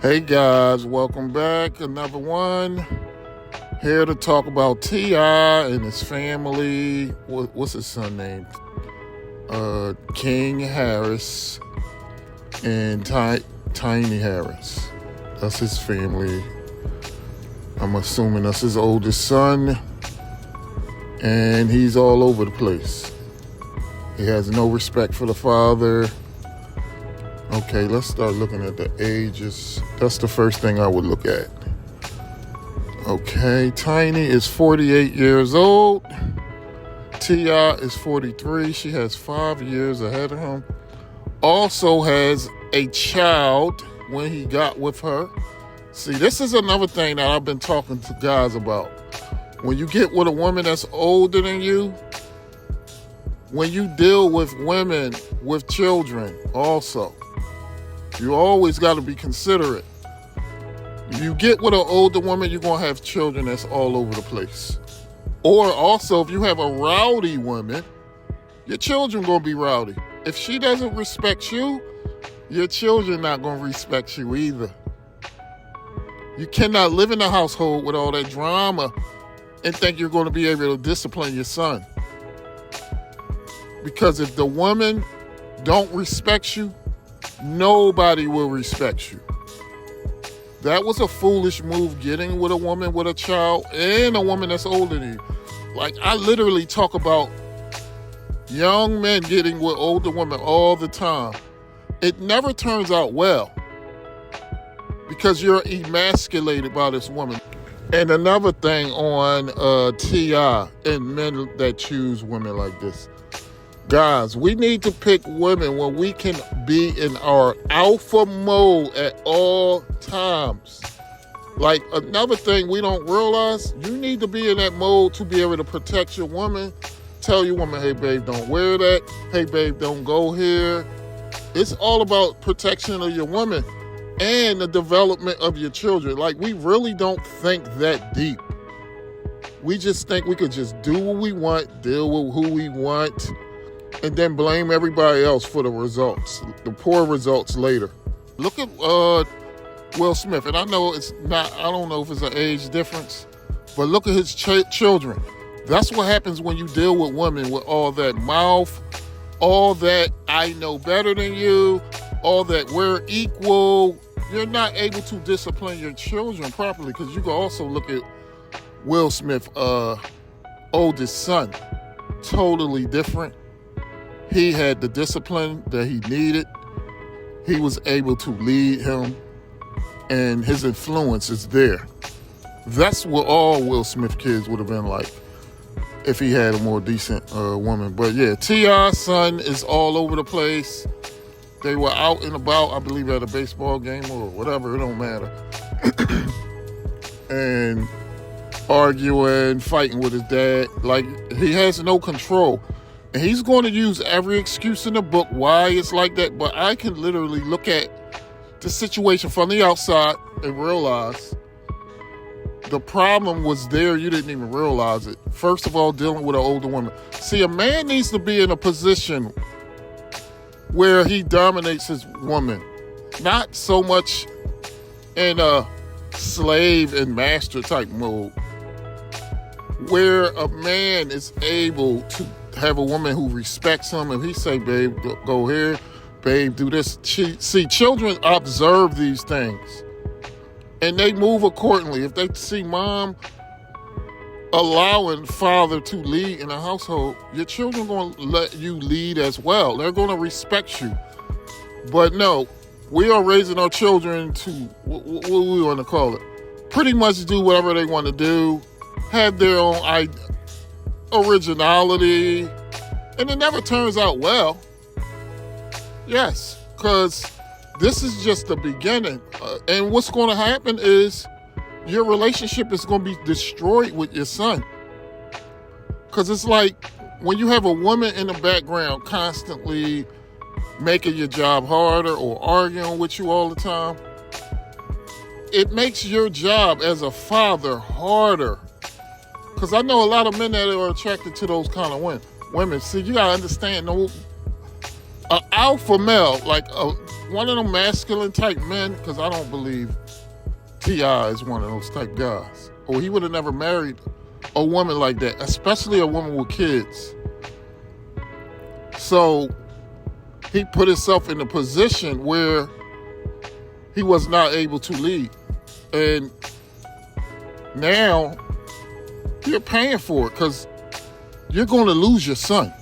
Hey guys, welcome back. Another one. Here to talk about T.I. and his family. What's his son name? King Harris and Tiny Harris. That's his family. I'm assuming that's his oldest son. And he's all over the place. He has no respect for the father. Okay, let's start looking at the ages. That's the first thing I would look at. Okay, Tiny is 48 years old. T.I. is 43. She has 5 years ahead of him. Also has a child when he got with her. See, this is another thing that I've been talking to guys about. When you get with a woman that's older than you, when you deal with women with children also, you always got to be considerate. If you get with an older woman, you're going to have children that's all over the place. Or also, if you have a rowdy woman, your children going to be rowdy. If she doesn't respect you, your children not going to respect you either. You cannot live in a household with all that drama and think you're going to be able to discipline your son. Because if the woman don't respect you, nobody will respect you. That was a foolish move, getting with a woman with a child and a woman that's older than you. Like, I literally talk about young men getting with older women all the time. It never turns out well because you're emasculated by this woman. And another thing on T.I. and men that choose women like this. Guys, we need to pick women when we can be in our alpha mode at all times. Like, another thing we don't realize, you need to be in that mode to be able to protect your woman. Tell your woman, hey babe, don't wear that. Hey babe, don't go here. It's all about protection of your woman and the development of your children. Like, we really don't think that deep. We just think we could just do what we want, deal with who we want, and then blame everybody else for the results, the poor results later. Look at Will Smith, and I know it's not, I don't know if it's an age difference, but look at his children. That's what happens when you deal with women with all that mouth, all that I know better than you, all that we're equal. You're not able to discipline your children properly, because you can also look at Will Smith's oldest son. Totally different. He had the discipline that he needed. He was able to lead him, and his influence is there. That's what all Will Smith kids would have been like if he had a more decent woman. But yeah, T.I.'s son is all over the place. They were out and about, I believe, at a baseball game or whatever, it don't matter. And arguing, fighting with his dad. Like, he has no control. And he's going to use every excuse in the book why it's like that. But I can literally look at the situation from the outside and realize the problem was there. You didn't even realize it. First of all, dealing with an older woman. See, a man needs to be in a position where he dominates his woman. Not so much in a slave and master type mode, where a man is able to have a woman who respects him. If he say, babe, go here, babe, do this. See, children observe these things and they move accordingly. If they see mom allowing father to lead in a household, your children going to let you lead as well. They're going to respect you. But no, we are raising our children to, what we want to call it, pretty much do whatever they want to do, have their own originality, and it never turns out well. Yes, because this is just the beginning. And what's going to happen is your relationship is going to be destroyed with your son. Because it's like when you have a woman in the background constantly making your job harder or arguing with you all the time, it makes your job as a father harder. Because I know a lot of men that are attracted to those kind of women. See, you got to understand, no, An alpha male, like one of them masculine type men, because I don't believe T.I. is one of those type guys. Or he would have never married a woman like that, especially a woman with kids. So he put himself in a position where he was not able to lead. And now you're paying for it because you're going to lose your son.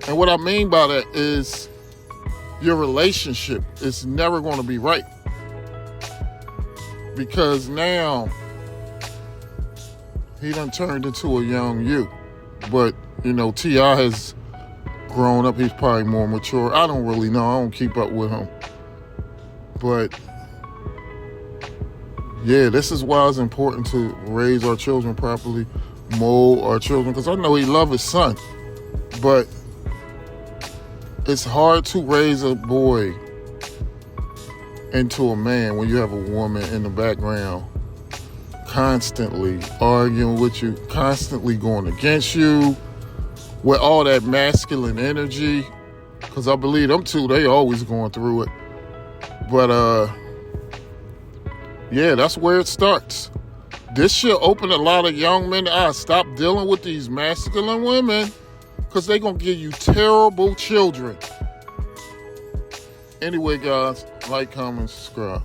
And what I mean by that is your relationship is never going to be right. Because now he done turned into a young you. But, T.I. has grown up. He's probably more mature. I don't really know. I don't keep up with him. But, yeah, this is why it's important to raise our children properly, mold our children. Because I know he loves his son. But it's hard to raise a boy into a man when you have a woman in the background constantly arguing with you, constantly going against you with all that masculine energy. Because I believe them two, they always going through it. But, yeah, that's where it starts. This should open a lot of young men to eyes. Stop dealing with these masculine women because they're going to give you terrible children. Anyway, guys, like, comment, subscribe.